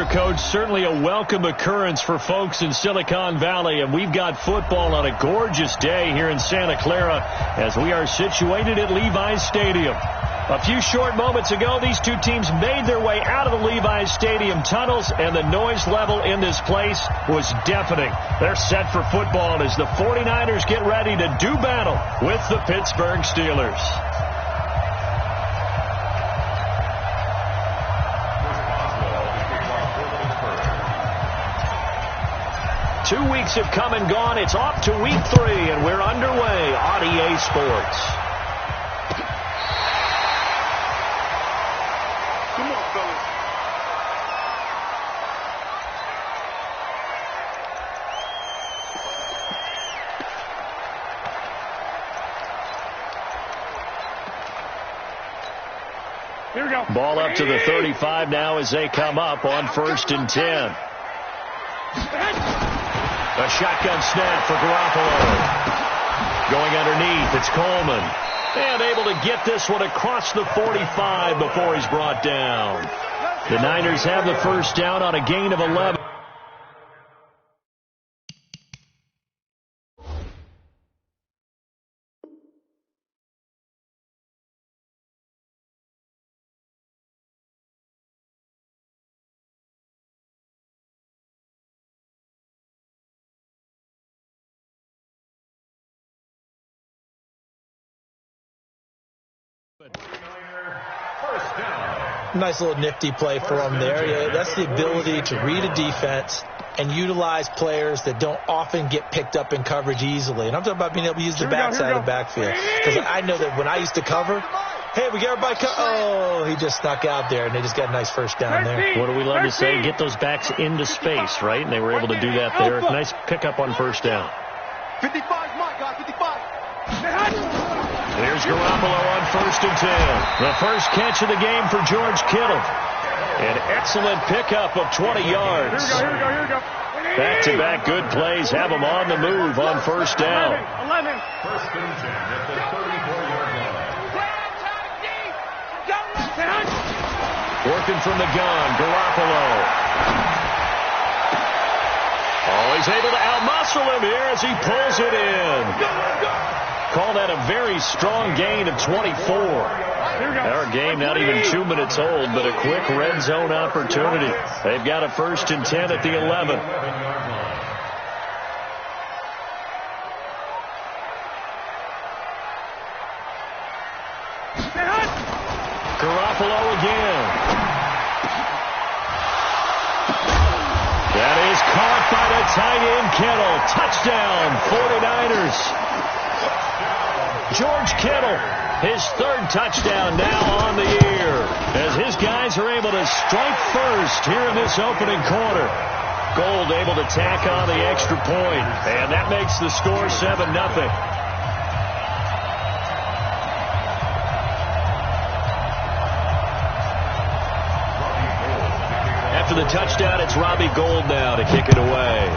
Coach, certainly a welcome occurrence for folks in Silicon Valley, and we've got football on a gorgeous day here in Santa Clara as we are situated at Levi's Stadium. A few short moments ago, these two teams made their way out of the Levi's Stadium tunnels, and the noise level in this place was deafening. They're set for football as the 49ers get ready to do battle with the Pittsburgh Steelers. 2 weeks have come and gone. It's off to week 3, and we're underway on EA Sports. Come on, fellas. Here we go. Ball up to the 35 now as they come up on 1st and 10. A shotgun snap for Garoppolo. Going underneath, it's Coleman. And able to get this one across the 45 before he's brought down. The Niners have the first down on a gain of 11. Nice little nifty play for him there. Yeah, that's the ability to read a defense and utilize players that don't often get picked up in coverage easily. And I'm talking about being able to use the backside of the backfield. Because I know that when I used to cover, hey, we got everybody oh, he just snuck out there, and they just got a nice first down there. What do we love to say? Get those backs into space, right? And they were able to do that there. Nice pickup on first down. 55, my God, 55. Here's Garoppolo on 1st and 10. The first catch of the game for George Kittle. An excellent pickup of 20 yards. Here we go. Back-to-back good plays have him on the move on 1st down. 11. 1st and 10 at the 34-yard line. Working from the gun, Garoppolo. Oh, he's able to outmuscle him here as he pulls it in. Call that a very strong gain of 24. Our game not even 2 minutes old, but a quick red zone opportunity. They've got a 1st and 10 at the 11. Garoppolo again. That is caught by the tight end Kittle. Touchdown, 49ers. George Kittle, his 3rd touchdown now on the year, as his guys are able to strike first here in this opening quarter. Gold able to tack on the extra point, and that makes the score 7-0. After the touchdown, it's Robbie Gould now to kick it away.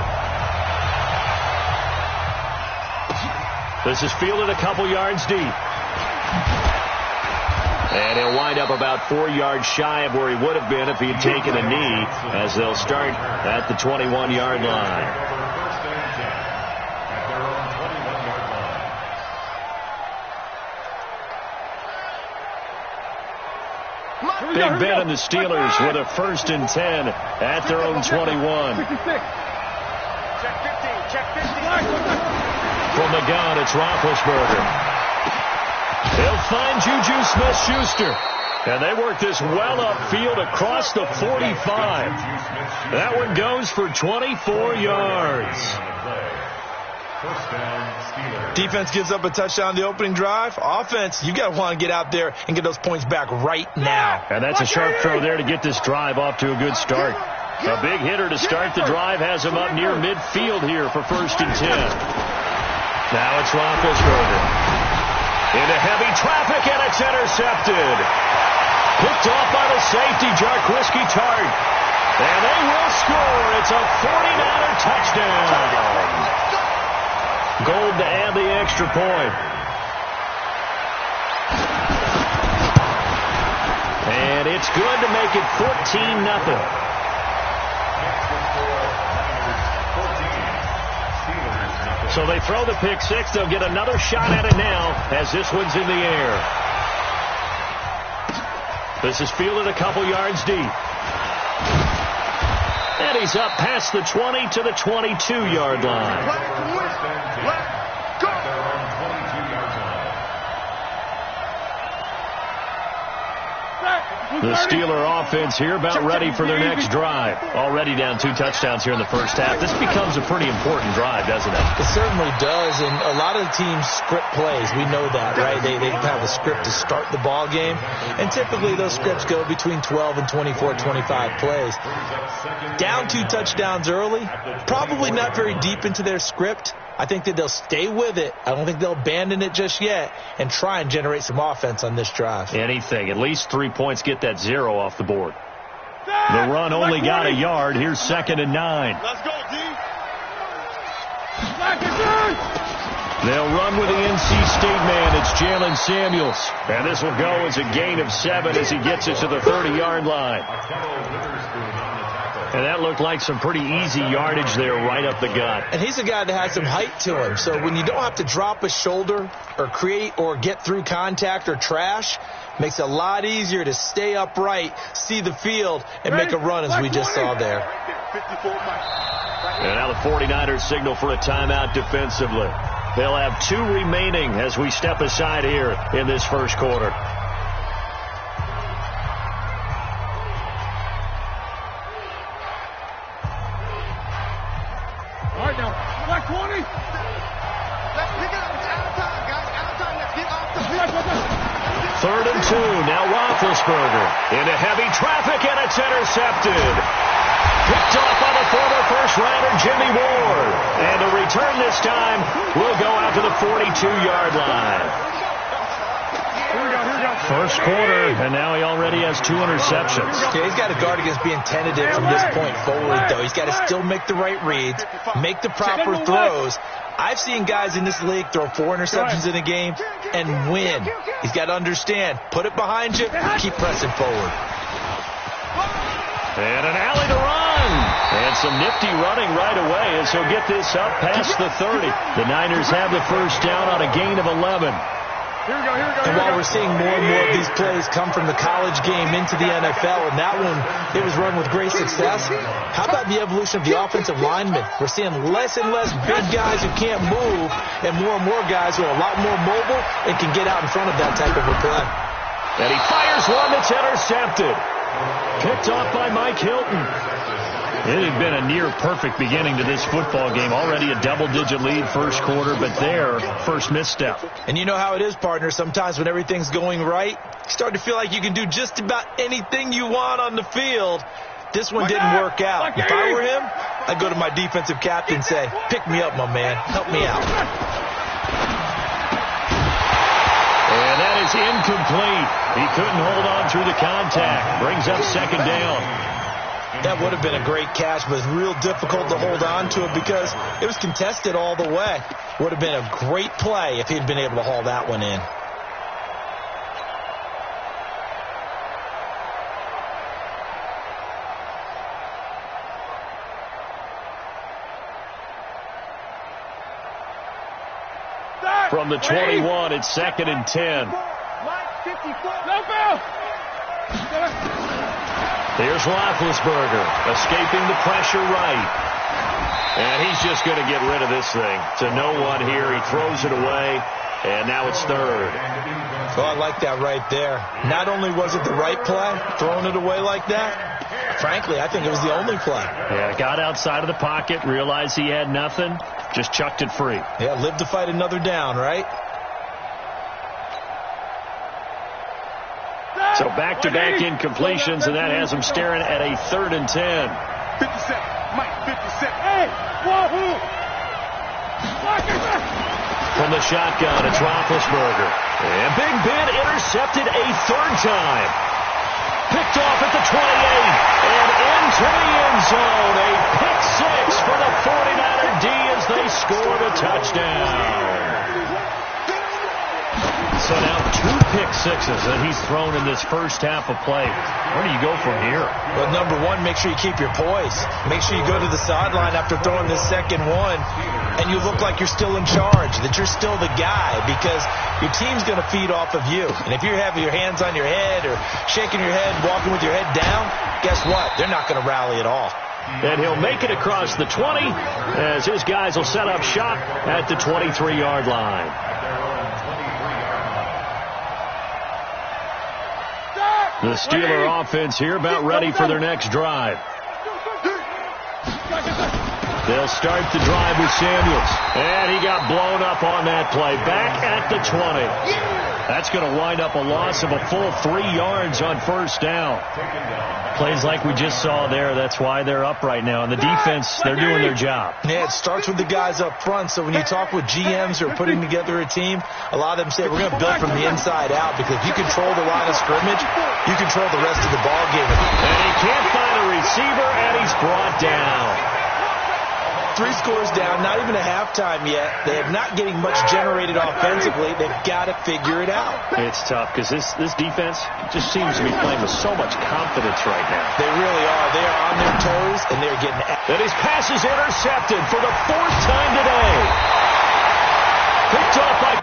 This is fielded a couple yards deep. And he'll wind up about 4 yards shy of where he would have been if he had taken a knee, as they'll start at the 21-yard line. Big Ben and the Steelers with a 1st and 10 at their own 21. Check 15. From the gun, it's Roethlisberger. They'll find Juju Smith-Schuster. And they work this well upfield across the 45. That one goes for 24 yards. Defense gives up a touchdown on the opening drive. Offense, you got to want to get out there and get those points back right now. And that's a sharp throw there to get this drive off to a good start. A big hitter to start the drive has him up near midfield here for 1st and 10. Now it's Roethlisberger. Into heavy traffic, and it's intercepted. Picked off by the safety, Jarquiski Tart. And they will score. It's a 49er touchdown. Gold to add the extra point. And it's good to make it 14-0. So they throw the pick six. They'll get another shot at it now as this one's in the air. This is fielded a couple yards deep. And he's up past the 20 to the 22-yard line. The Steeler offense here about ready for their next drive. Already down 2 touchdowns here in the first half. This becomes a pretty important drive, doesn't it? It certainly does, and a lot of the teams script plays. We know that, right? They have a script to start the ball game, and typically those scripts go between 12 and 24, 25 plays. Down 2 touchdowns early, probably not very deep into their script. I think that they'll stay with it. I don't think they'll abandon it just yet and try and generate some offense on this drive. Anything. At least 3 points get that 0 off the board. The run only got a yard. Here's 2nd and 9. Let's go, D. They'll run with the NC State man. It's Jalen Samuels. And this will go as a gain of 7 as he gets it to the 30-yard line. And that looked like some pretty easy yardage there right up the gut. And he's a guy that has some height to him. So when you don't have to drop a shoulder or create or get through contact or trash, makes it a lot easier to stay upright, see the field, and make a run as we just saw there. And now the 49ers signal for a timeout defensively. They'll have 2 remaining as we step aside here in this first quarter. All right, now. Black 20. Let's pick it up. It's out of time, guys. Out of time. Let's get off the field. 3rd and 2. Now Roethlisberger into heavy traffic, and it's intercepted. Picked off by the former first-rounder Jimmy Ward. And the return this time will go out to the 42-yard line. Here we go. First quarter, and now he already has 2 interceptions. Yeah, he's got to guard against being tentative from this point forward, though. He's got to still make the right reads, make the proper throws. I've seen guys in this league throw 4 interceptions in a game and win. He's got to understand, put it behind you, keep pressing forward. And an alley to run. And some nifty running right away as he'll get this up past the 30. The Niners have the first down on a gain of 11. Here we go. And while we're seeing more and more of these plays come from the college game into the NFL, and that one, it was run with great success, how about the evolution of the offensive linemen? We're seeing less and less big guys who can't move and more guys who are a lot more mobile and can get out in front of that type of a play. And he fires one that's intercepted. Picked off by Mike Hilton. It had been a near-perfect beginning to this football game. Already a double-digit lead first quarter, but their first misstep. And you know how it is, partner. Sometimes when everything's going right, you start to feel like you can do just about anything you want on the field. This one didn't work out. If I were him, I'd go to my defensive captain and say, pick me up, my man. Help me out. And that is incomplete. He couldn't hold on through the contact. Brings up 2nd down. That would have been a great catch, but it's real difficult to hold on to it because it was contested all the way. Would have been a great play if he'd been able to haul that one in. From the 21, it's 2nd and 10. Here's Roethlisberger, escaping the pressure right. And he's just going to get rid of this thing. To no one here. He throws it away, and now it's 3rd. Well, I like that right there. Not only was it the right play, throwing it away like that, frankly, I think it was the only play. Yeah, got outside of the pocket, realized he had nothing, just chucked it free. Yeah, live to fight another down, right? So back-to-back incompletions, and that has him staring at a 3rd and 10. 57. Mike, 57. Hey, wahoo! From the shotgun, it's Roethlisberger. And Big Ben intercepted a 3rd time. Picked off at the 28. And into the end zone. A pick 6 for the 49er D as they score the touchdown. So now 2 pick-sixes that he's thrown in this first half of play. Where do you go from here? Well, number one, make sure you keep your poise. Make sure you go to the sideline after throwing this second one, and you look like you're still in charge, that you're still the guy, because your team's going to feed off of you. And if you're having your hands on your head or shaking your head, walking with your head down, guess what? They're not going to rally at all. And he'll make it across the 20 as his guys will set up shop at the 23-yard line. The Steeler offense here about ready for their next drive. They'll start the drive with Samuels. And he got blown up on that play. Back at the 20. That's going to wind up a loss of a full 3 yards on first down. Plays like we just saw there. That's why they're up right now. And the defense, they're doing their job. Yeah, it starts with the guys up front. So when you talk with GMs who are putting together a team, a lot of them say, we're going to build from the inside out, because if you control the line of scrimmage, you control the rest of the ball game. And he can't find a receiver, and he's brought down. 3 scores down, not even a halftime yet. They are not getting much generated offensively. They've got to figure it out. It's tough because this defense just seems to be playing with so much confidence right now. They really are. They are on their toes, and they're getting And his pass is intercepted for the 4th time today. Picked off by...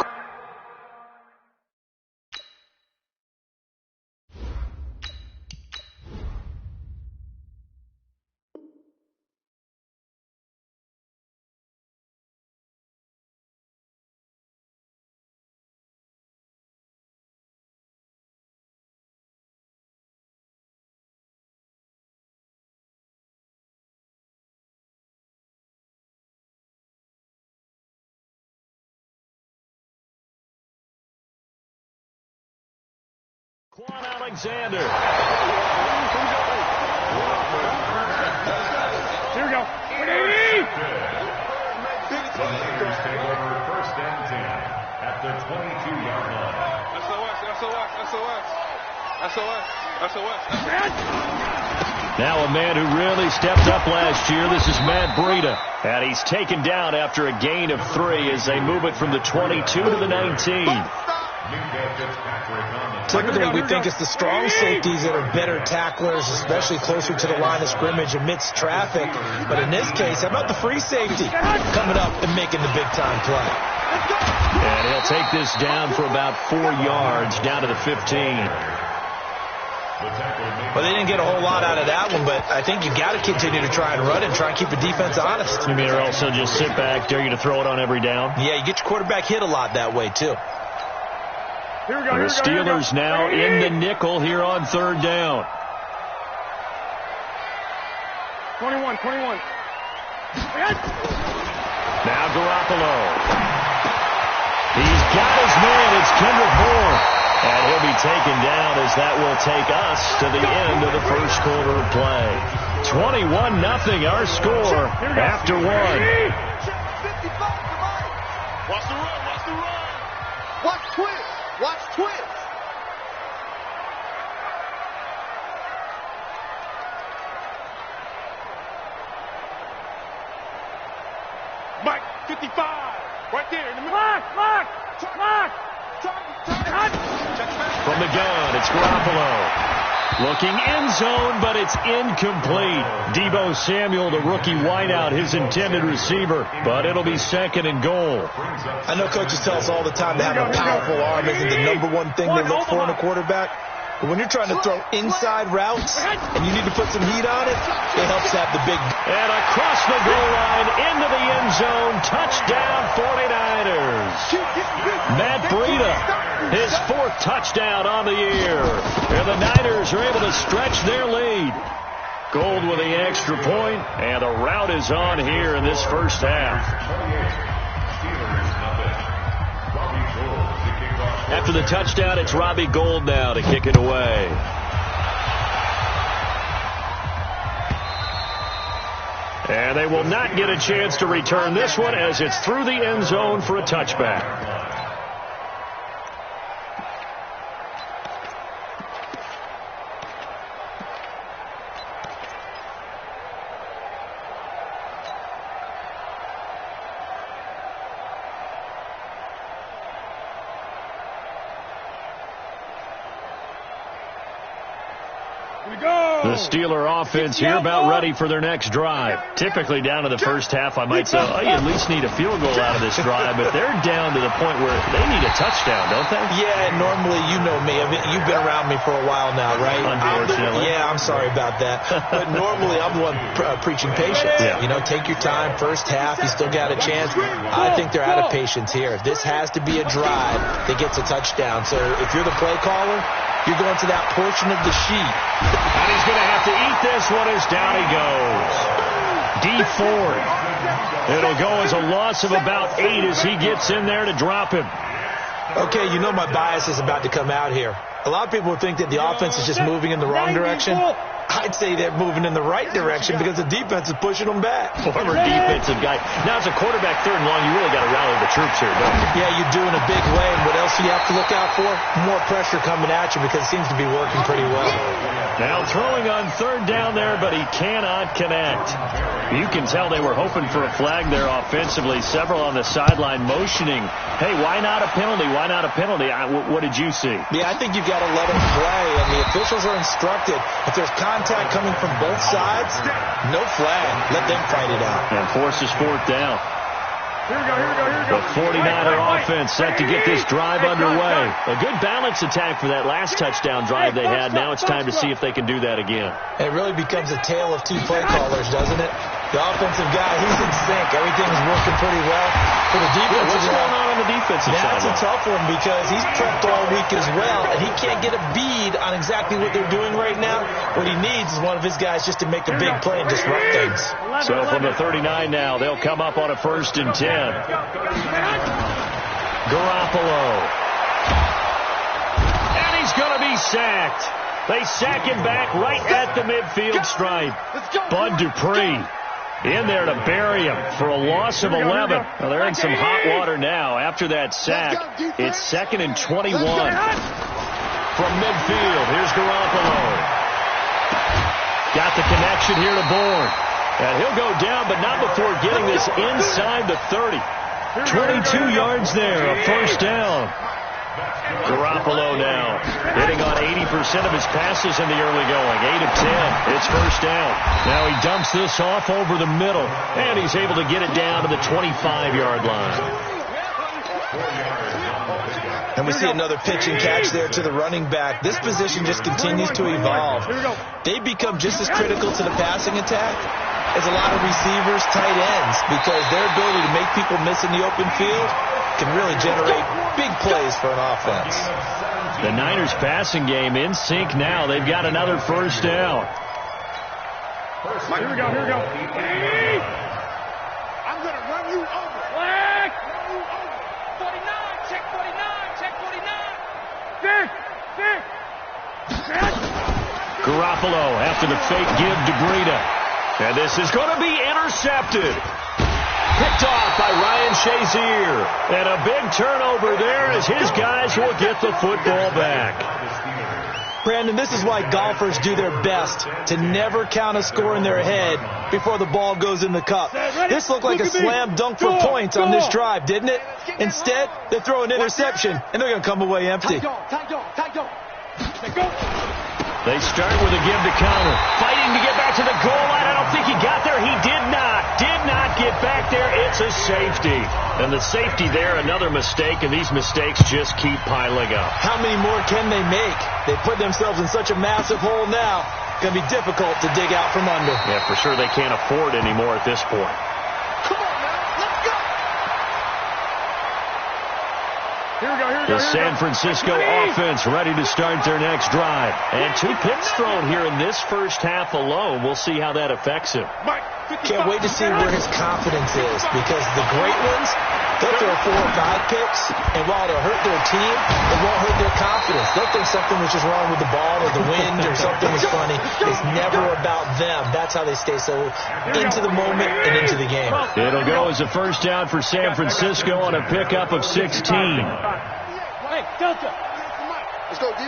Quan Alexander. Here we go. Steelers take over 1st and 10 at the 22-yard line. SOS. Now a man who really stepped up last year. This is Matt Breida. And he's taken down after a gain of 3 as they move it from the 22 to the 19. Typically, we think it's the strong safeties that are better tacklers, especially closer to the line of scrimmage amidst traffic. But in this case, how about the free safety coming up and making the big-time play? And he'll take this down for about 4 yards, down to the 15. Well, they didn't get a whole lot out of that one, but I think you got to continue to try and run and try and keep the defense honest. You mean, or also just sit back, dare you to throw it on every down? Yeah, you get your quarterback hit a lot that way, too. The Steelers now in the nickel here on 3rd down. 21. Now Garoppolo. He's got his man. It's Kendrick Bourne. And he'll be taken down as that will take us to the end of the first quarter of play. 21-0 our score after 1. Watch the run. Watch twist. Mike, 55. Right there in the middle. Mark. From the gun, it's Garoppolo. Looking end zone, but it's incomplete. Deebo Samuel, the rookie wideout, his intended receiver. But it'll be 2nd and goal. I know coaches tell us all the time to have a powerful arm isn't the number one thing they look for in a quarterback. But when you're trying to throw inside routes and you need to put some heat on it, it helps to have the big... And across the goal line, into the end zone, touchdown 49ers. Matt Breida, his 4th touchdown on the year. And the Niners are able to stretch their lead. Gold with the extra point, and the route is on here in this first half. After the touchdown, it's Robbie Gould now to kick it away. And they will not get a chance to return this one as it's through the end zone for a touchback. The Steeler offense here about ready for their next drive. Typically down to the first half, I might say, oh, you at least need a field goal out of this drive, but they're down to the point where they need a touchdown, don't they? Yeah, normally, you know me. I mean, you've been around me for a while now, right? Unfortunately. I'm sorry about that. But normally, I'm the one preaching patience. Yeah. You know, take your time. First half, you still got a chance. I think they're out of patience here. This has to be a drive that gets a touchdown. So if you're the play caller, you're going to that portion of the sheet. And he's going to have to eat this one as down he goes. D Ford. It'll go as a loss of about 8 as he gets in there to drop him. Okay, you know my bias is about to come out here. A lot of people think that the offense is just moving in the wrong direction. I'd say they're moving in the right direction because the defense is pushing them back. Former defensive guy. Now, as a quarterback, 3rd and long, you really got to rally the troops here, don't you? Yeah, you do in a big way. And what else do you have to look out for? More pressure coming at you because it seems to be working pretty well. Now throwing on 3rd down there, but he cannot connect. You can tell they were hoping for a flag there offensively. Several on the sideline motioning, hey, why not a penalty? Why not a penalty? What did you see? Yeah, I think you've got to let them play, and the officials are instructed. If there's contact coming from both sides, no flag. Let them fight it out. And forces 4th down. Here we go. The 49er offense set to get this drive underway. A good balance attack for that last touchdown drive they had. Now it's time to see if they can do that again. It really becomes a tale of 2 play callers, doesn't it? The offensive guy, he's in sync. Everything's working pretty well. For the defensive What's going on the defensive side? That's a tough one because he's prepped all week as well, and he can't get a bead on exactly what they're doing right now. What he needs is one of his guys just to make a big play and disrupt things. So from the 39 now, they'll come up on a 1st and 10. Garoppolo. And he's going to be sacked. They sack him back right at the midfield stripe. Bud Dupree in there to bury him for a loss of 11. Well, they're in some hot water now. After that sack, it's 2nd and 21. From midfield, here's Garoppolo. Got the connection here to Bourne. And he'll go down, but not before getting this inside the 30. 22 yards there, a 1st down. Garoppolo now hitting on 80% of his passes in the early going. 8 of 10. It's 1st down. Now he dumps this off over the middle, and he's able to get it down to the 25-yard line. And we see another pitch and catch there to the running back. This position just continues to evolve. They become just as critical to the passing attack as a lot of receivers, tight ends, because their ability to make people miss in the open field can really generate big plays for an offense. The Niners passing game in sync now. They've got another 1st down. Here we go. I'm going to run you over. Flag. 49. Check 49. Check 49. Garoppolo after the fake give to Breida. And this is going to be intercepted. Picked off by Ryan Shazier. And a big turnover there as his guys will get the football back. Brandon, this is why golfers do their best to never count a score in their head before the ball goes in the cup. This looked like a slam dunk for points on this drive, didn't it? Instead, they throw an interception, and they're going to come away empty. They start with a give to counter. Fighting to get back to the goal line. I don't think he got there. He did not get back there. It's a safety. And the safety there, another mistake, and these mistakes just keep piling up. How many more can they make? They put themselves in such a massive hole now. It's going to be difficult to dig out from under. Yeah, for sure they can't afford anymore at this point. The San Francisco offense ready to start their next drive. And 2 picks thrown here in this first half alone. We'll see how that affects him. Can't wait to see where his confidence is, because the great ones, they'll throw 4 or 5 picks, and while it'll hurt their team, it won't hurt their confidence. They'll think something was just wrong with the ball or the wind or something was funny. It's never about them. That's how they stay so into the moment and into the game. It'll go as a 1st down for San Francisco on a pickup of 16. Hey, Delta. Let's go, D.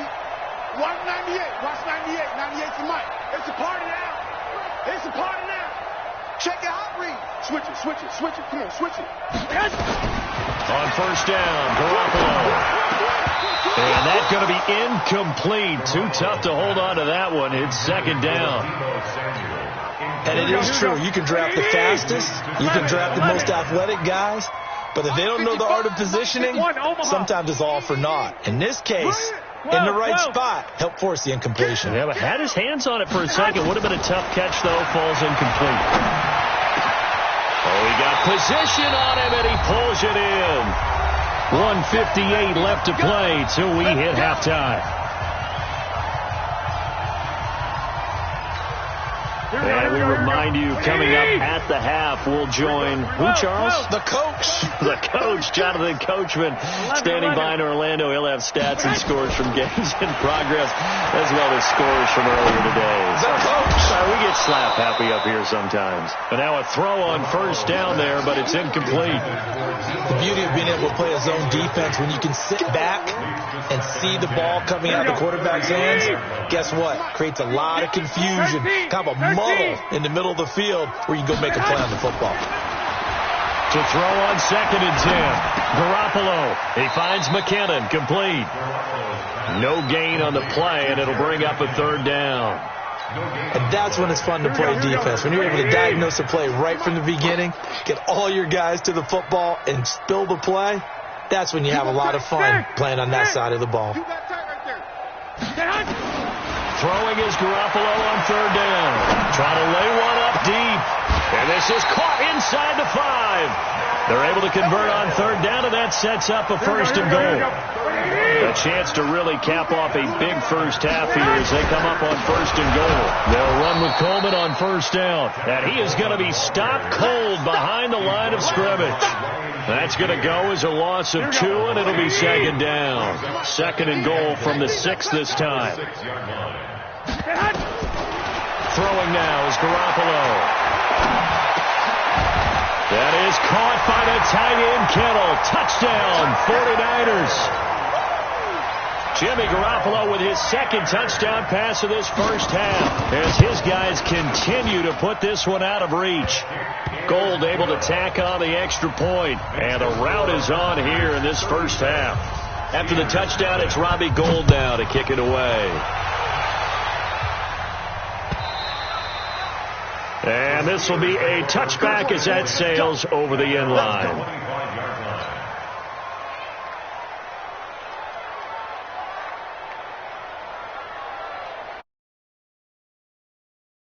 Watch 98. Watch 98. 98 to Mike. It's a party now. It's a party now. Check your hot read. Switch it. Come on, switch it. On 1st down, Garoppolo. And that's going to be incomplete. Too tough to hold on to that one. It's second down. And it is true. You can draft the fastest. You can draft the most athletic guys. But if they don't know the art of positioning, sometimes it's all for naught. In this case, in the right spot, help force the incompletion. Yeah, but had his hands on it for a second. Would have been a tough catch, though. Falls incomplete. Oh, he got position on him, and he pulls it in. 1:58 left to play till we hit halftime. And we remind you, coming up at the half, we'll join who, Charles? The coach. The coach, Jonathan Coachman, standing by in Orlando. He'll have stats and scores from games in progress, as well as scores from earlier today. The coach. We get slap happy up here sometimes. And now a throw on first down there, but it's incomplete. The beauty of being able to play a zone defense, when you can sit back and see the ball coming out of the quarterback's hands, guess what? Creates a lot of confusion, kind of a muddle in the middle of the field where you go make a play on the football. To throw on 2nd and 10. Garoppolo. He finds McKinnon. Complete. No gain on the play, and it'll bring up a 3rd down. And that's when it's fun to play defense. When you're able to diagnose a play right from the beginning, get all your guys to the football, and spill the play, that's when you have a lot of fun playing on that side of the ball. Throwing is Garoppolo on 3rd down. Trying to lay one up deep. And this is caught inside the 5. They're able to convert on 3rd down, and that sets up a 1st and goal. A chance to really cap off a big first half here as they come up on 1st and goal. They'll run with Coleman on 1st down. And he is going to be stopped cold behind the line of scrimmage. That's going to go as a loss of 2, and it'll be 2nd down. 2nd and goal from the 6 this time. Throwing now is Garoppolo. That is caught by the tight end, Kittle. Touchdown, 49ers. Jimmy Garoppolo with his 2nd touchdown pass of this first half as his guys continue to put this one out of reach. Gold able to tack on the extra point, and the route is on here in this first half. After the touchdown, it's Robbie Gould now to kick it away. And this will be a touchback as that sails over the end line.